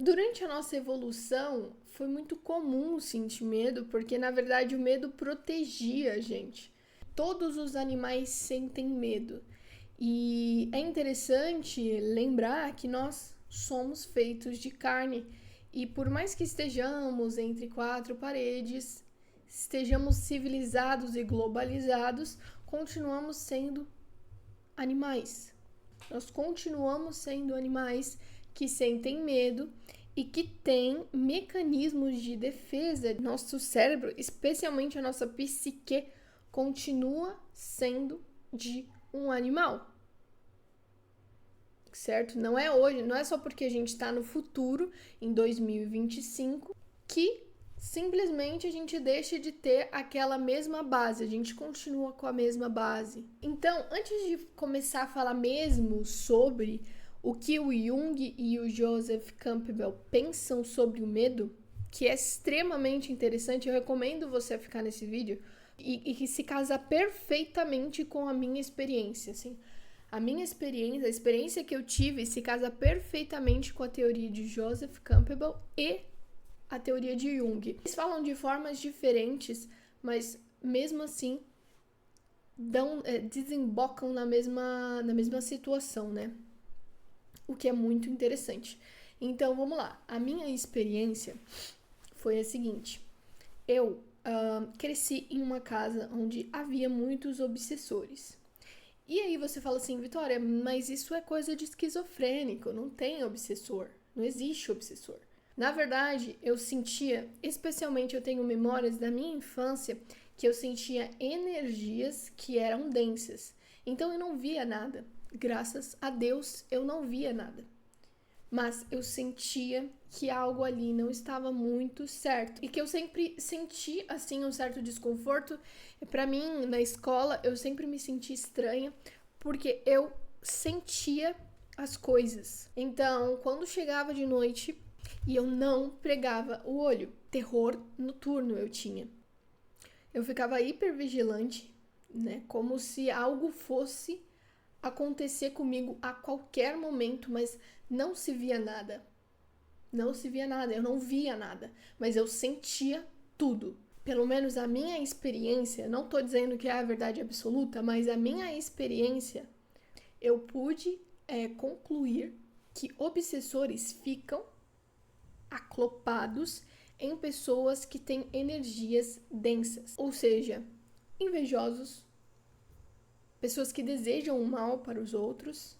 Durante a nossa evolução, foi muito comum sentir medo, porque na verdade o medo protegia a gente. Todos os animais sentem medo. E é interessante lembrar que nós somos feitos de carne. E por mais que estejamos entre quatro paredes, estejamos civilizados e globalizados, continuamos sendo animais. Nós continuamos sendo animais que sentem medo e que têm mecanismos de defesa. Nosso cérebro, especialmente a nossa psique, continua sendo de um animal. Certo? Não é hoje, não é só porque a gente está no futuro, em 2025, que simplesmente a gente deixa de ter aquela mesma base, a gente continua com a mesma base. Então, antes de começar a falar mesmo sobre o que o Jung e o Joseph Campbell pensam sobre o medo, que é extremamente interessante, eu recomendo você ficar nesse vídeo e que se casa perfeitamente com a minha experiência, assim. A minha experiência, a experiência que eu tive se casa perfeitamente com a teoria de Joseph Campbell e a teoria de Jung. Eles falam de formas diferentes, mas mesmo assim desembocam na mesma situação, né? O que é muito interessante. Então, vamos lá. A minha experiência foi a seguinte. Eu cresci em uma casa onde havia muitos obsessores. E aí você fala assim, Vitória, mas isso é coisa de esquizofrênico, não tem obsessor, não existe obsessor. Na verdade, eu sentia, especialmente eu tenho memórias da minha infância, que eu sentia energias que eram densas. Então eu não via nada. Graças a Deus eu não via nada. Mas eu sentia que algo ali não estava muito certo. E que eu sempre senti, assim, um certo desconforto. Pra mim, na escola, eu sempre me senti estranha, porque eu sentia as coisas. Então, quando chegava de noite e eu não pregava o olho, terror noturno eu tinha. Eu ficava hipervigilante, né? Como se algo fosse acontecer comigo a qualquer momento, mas não se via nada. Não se via nada, eu não via nada, mas eu sentia tudo. Pelo menos a minha experiência, não estou dizendo que é a verdade absoluta, mas a minha experiência, eu pude concluir que obsessores ficam aclopados em pessoas que têm energias densas, ou seja, invejosos, pessoas que desejam o mal para os outros,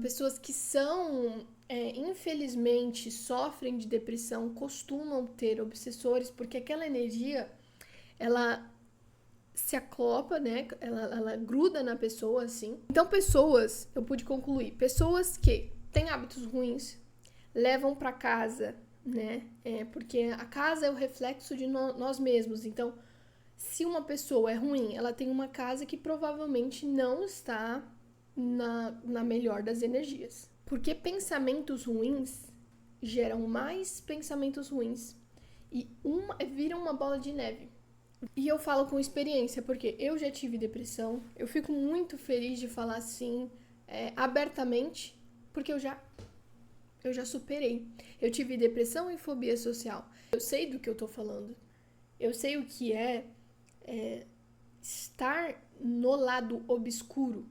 pessoas que são, infelizmente, sofrem de depressão, costumam ter obsessores, porque aquela energia, ela se aclopa, né? Ela gruda na pessoa, assim. Então, pessoas, eu pude concluir, pessoas que têm hábitos ruins, levam para casa, né? Porque a casa é o reflexo de nós mesmos. Então, se uma pessoa é ruim, ela tem uma casa que provavelmente não está na melhor das energias. Porque pensamentos ruins geram mais pensamentos ruins e vira uma bola de neve. E eu falo com experiência, porque eu já tive depressão. Eu fico muito feliz de falar assim, abertamente, porque eu já superei. Eu tive depressão e fobia social. Eu sei do que eu tô falando. Eu sei o que é estar no lado obscuro.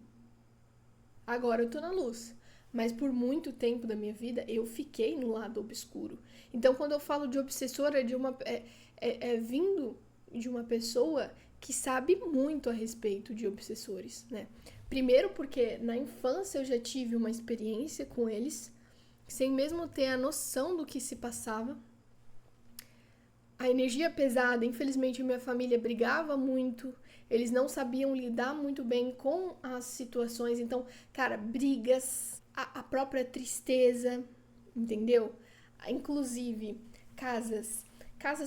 Agora eu tô na luz. Mas por muito tempo da minha vida, eu fiquei no lado obscuro. Então, quando eu falo de obsessora, vindo de uma pessoa que sabe muito a respeito de obsessores, né? Primeiro porque na infância eu já tive uma experiência com eles, sem mesmo ter a noção do que se passava. A energia pesada, infelizmente minha família brigava muito, eles não sabiam lidar muito bem com as situações, então, cara, brigas, a própria tristeza, entendeu? Inclusive, casas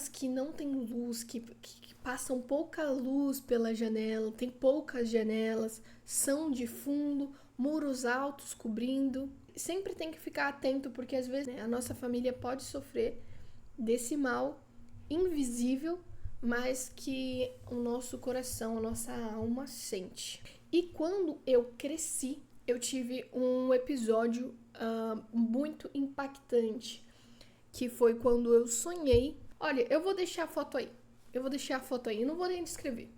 que não tem luz, que passam pouca luz pela janela, tem poucas janelas, são de fundo, muros altos cobrindo. Sempre tem que ficar atento, porque às vezes, né, a nossa família pode sofrer desse mal invisível, mas que o nosso coração, a nossa alma sente. E quando eu cresci, eu tive um episódio muito impactante, que foi quando eu sonhei. Olha, eu vou deixar a foto aí. Eu não vou nem descrever.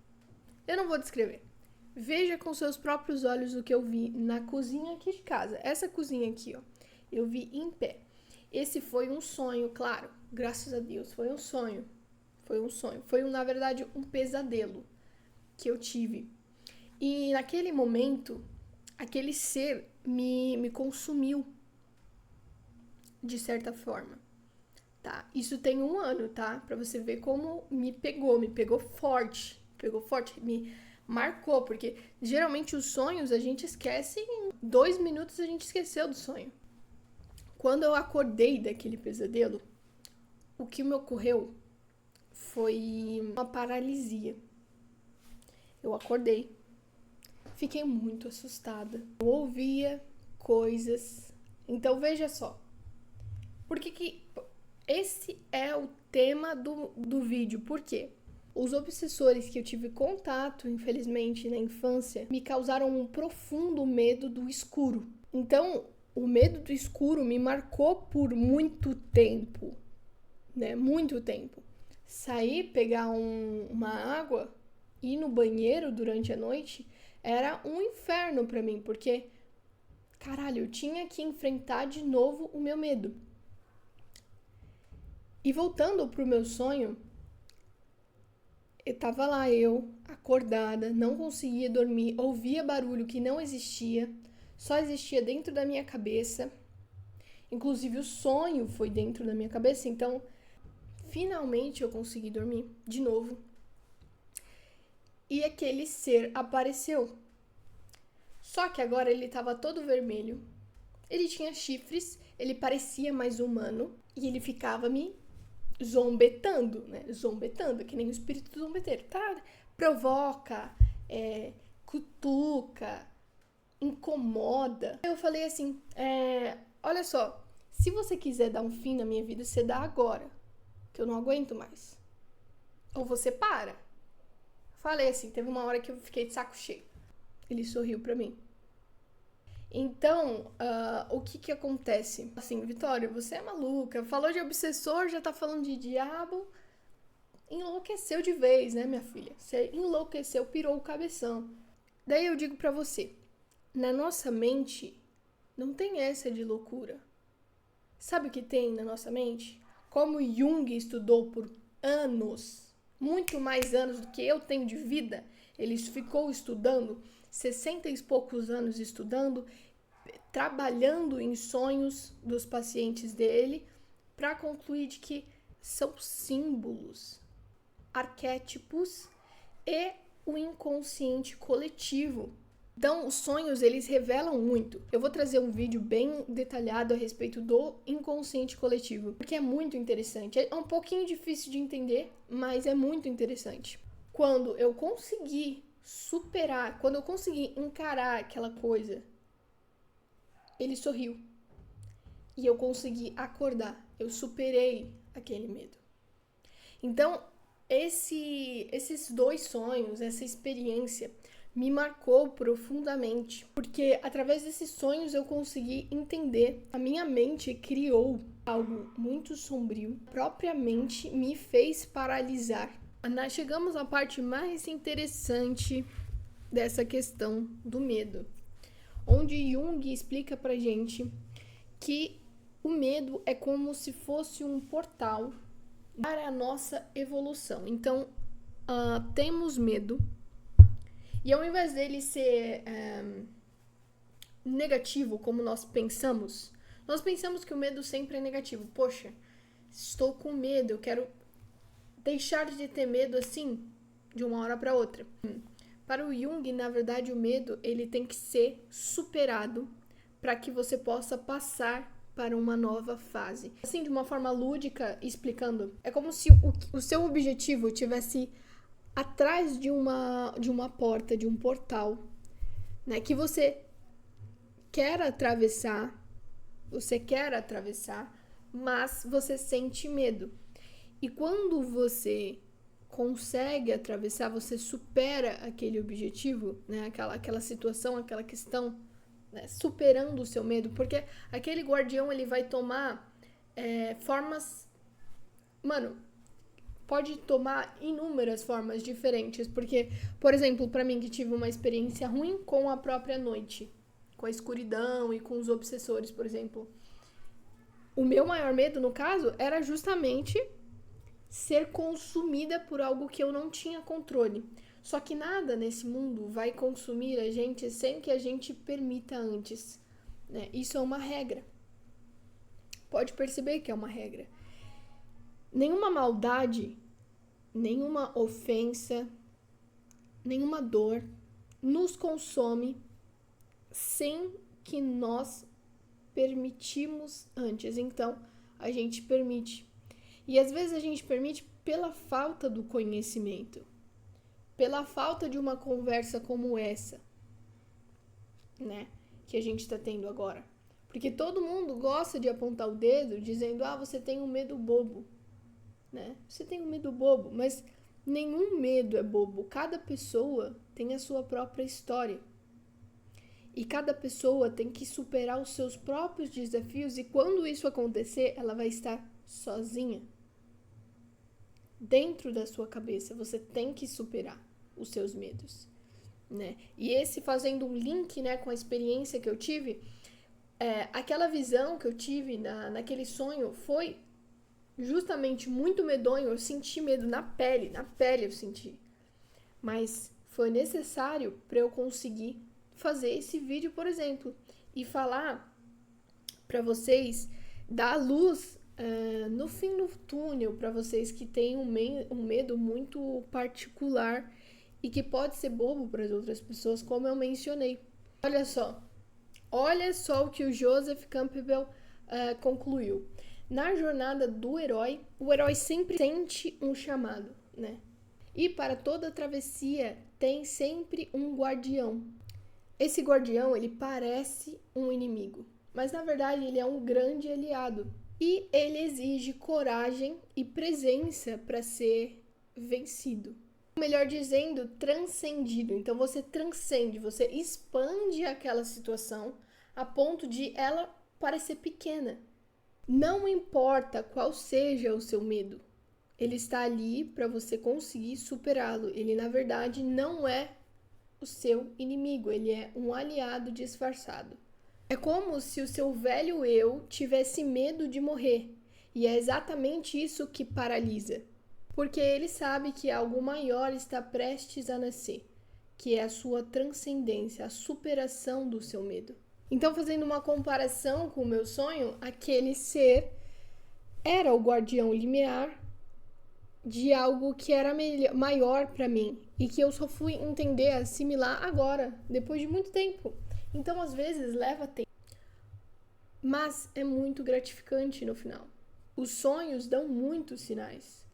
Veja com seus próprios olhos o que eu vi na cozinha aqui de casa. Essa cozinha aqui, ó, eu vi em pé. Esse foi um sonho, claro. Graças a Deus, foi um sonho. Foi, na verdade, um pesadelo que eu tive. E naquele momento, aquele ser me consumiu, de certa forma. Tá? Isso tem 1 ano, tá? Pra você ver como me pegou forte, me marcou, porque geralmente os sonhos a gente esquece em 2 minutos, a gente esqueceu do sonho. Quando eu acordei daquele pesadelo, o que me ocorreu foi uma paralisia. Eu acordei, fiquei muito assustada, eu ouvia coisas. Então veja só, por que esse é o tema do vídeo? Por quê? Os obsessores que eu tive contato, infelizmente, na infância, me causaram um profundo medo do escuro. Então, o medo do escuro me marcou por muito tempo, né? Muito tempo. Sair, pegar uma água, ir no banheiro durante a noite, era um inferno pra mim, porque, caralho, eu tinha que enfrentar de novo o meu medo. E voltando pro meu sonho, eu tava lá, acordada, não conseguia dormir, ouvia barulho que não existia, só existia dentro da minha cabeça. Inclusive o sonho foi dentro da minha cabeça, então finalmente eu consegui dormir de novo. E aquele ser apareceu. Só que agora ele tava todo vermelho, ele tinha chifres, ele parecia mais humano e ele ficava me zombetando, né? Zombetando, que nem o espírito zombeteiro, tá? Provoca, cutuca, incomoda. Eu falei assim, olha só, se você quiser dar um fim na minha vida, você dá agora, que eu não aguento mais. Ou você para. Falei assim, teve uma hora que eu fiquei de saco cheio. Ele sorriu pra mim. Então, o que acontece? Assim, Vitória, você é maluca, falou de obsessor, já tá falando de diabo, enlouqueceu de vez, né, minha filha? Você enlouqueceu, pirou o cabeção. Daí eu digo pra você, na nossa mente, não tem essa de loucura. Sabe o que tem na nossa mente? Como Jung estudou por anos, muito mais anos do que eu tenho de vida, ele ficou estudando, 60 e poucos anos estudando, trabalhando em sonhos dos pacientes dele, para concluir de que são símbolos, arquétipos e o inconsciente coletivo. Então, os sonhos, eles revelam muito. Eu vou trazer um vídeo bem detalhado a respeito do inconsciente coletivo, porque é muito interessante. É um pouquinho difícil de entender, mas é muito interessante. Quando eu consegui superar, quando eu consegui encarar aquela coisa, ele sorriu. E eu consegui acordar. Eu superei aquele medo. Então, esses 2 sonhos, essa experiência, me marcou profundamente, porque através desses sonhos eu consegui entender. A minha mente criou algo muito sombrio, propriamente me fez paralisar. Chegamos à parte mais interessante dessa questão do medo, onde Jung explica pra gente que o medo é como se fosse um portal para a nossa evolução. Então, temos medo, e ao invés dele ser negativo, como nós pensamos que o medo sempre é negativo. Poxa, estou com medo, eu quero deixar de ter medo assim, de uma hora para outra. Para o Jung, na verdade, o medo ele tem que ser superado para que você possa passar para uma nova fase. Assim, de uma forma lúdica, explicando, é como se o seu objetivo tivesse atrás de uma porta, de um portal, né, que você quer atravessar, mas você sente medo. E quando você consegue atravessar, você supera aquele objetivo, né, aquela situação, aquela questão né, superando o seu medo, porque aquele guardião, ele vai tomar formas, mano, pode tomar inúmeras formas diferentes, porque, por exemplo, para mim que tive uma experiência ruim com a própria noite, com a escuridão e com os obsessores, por exemplo, o meu maior medo, no caso, era justamente ser consumida por algo que eu não tinha controle. Só que nada nesse mundo vai consumir a gente sem que a gente permita antes, né? Isso é uma regra. Pode perceber que é uma regra. Nenhuma maldade, nenhuma ofensa, nenhuma dor nos consome sem que nós permitimos antes. Então, a gente permite. E às vezes a gente permite pela falta do conhecimento, pela falta de uma conversa como essa, né, que a gente está tendo agora. Porque todo mundo gosta de apontar o dedo dizendo, você tem um medo bobo, né? Você tem um medo bobo, mas nenhum medo é bobo. Cada pessoa tem a sua própria história. E cada pessoa tem que superar os seus próprios desafios, e quando isso acontecer, ela vai estar sozinha. Dentro da sua cabeça, você tem que superar os seus medos, né? E esse, fazendo um link, né, com a experiência que eu tive, aquela visão que eu tive naquele sonho foi justamente muito medonho. Eu senti medo na pele eu senti. Mas foi necessário para eu conseguir fazer esse vídeo, por exemplo, e falar para vocês, dar luz no fim do túnel, para vocês que têm um medo muito particular e que pode ser bobo para as outras pessoas, como eu mencionei. Olha só o que o Joseph Campbell concluiu. Na jornada do herói, o herói sempre sente um chamado, né? E para toda travessia tem sempre um guardião. Esse guardião, ele parece um inimigo, mas na verdade ele é um grande aliado. E ele exige coragem e presença para ser vencido. Melhor dizendo, transcendido. Então você transcende, você expande aquela situação a ponto de ela parecer pequena. Não importa qual seja o seu medo, ele está ali para você conseguir superá-lo. Ele, na verdade, não é o seu inimigo, ele é um aliado disfarçado. É como se o seu velho eu tivesse medo de morrer, e é exatamente isso que paralisa, porque ele sabe que algo maior está prestes a nascer, que é a sua transcendência, a superação do seu medo. Então, fazendo uma comparação com o meu sonho, aquele ser era o guardião limiar de algo que era maior para mim e que eu só fui entender, assimilar agora, depois de muito tempo. Então, às vezes, leva tempo, mas é muito gratificante no final. Os sonhos dão muitos sinais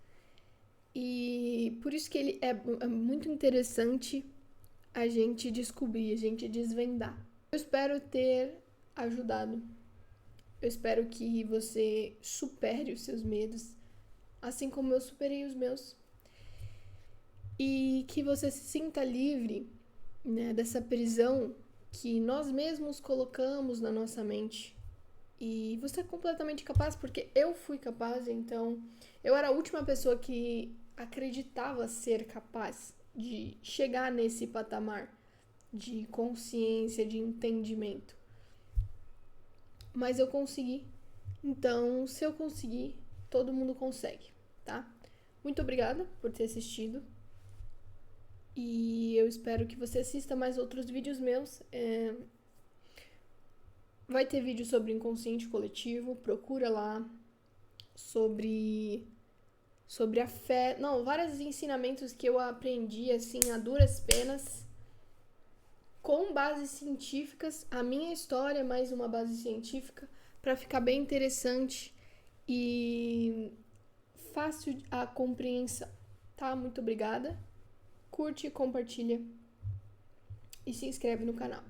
e por isso que ele é muito interessante a gente descobrir, a gente desvendar. Eu espero ter ajudado. Eu espero que você supere os seus medos, assim como eu superei os meus. E que você se sinta livre, né, dessa prisão que nós mesmos colocamos na nossa mente. E você é completamente capaz, porque eu fui capaz, então eu era a última pessoa que acreditava ser capaz de chegar nesse patamar de consciência, de entendimento. Mas eu consegui. Então, se eu conseguir, todo mundo consegue, tá? Muito obrigada por ter assistido. E eu espero que você assista mais outros vídeos meus. Vai ter vídeo sobre inconsciente coletivo, procura lá. Sobre a fé. Não, vários ensinamentos que eu aprendi, assim, a duras penas, com bases científicas, a minha história mais uma base científica, para ficar bem interessante e fácil a compreensão, tá? Muito obrigada. Curte, compartilha e se inscreve no canal.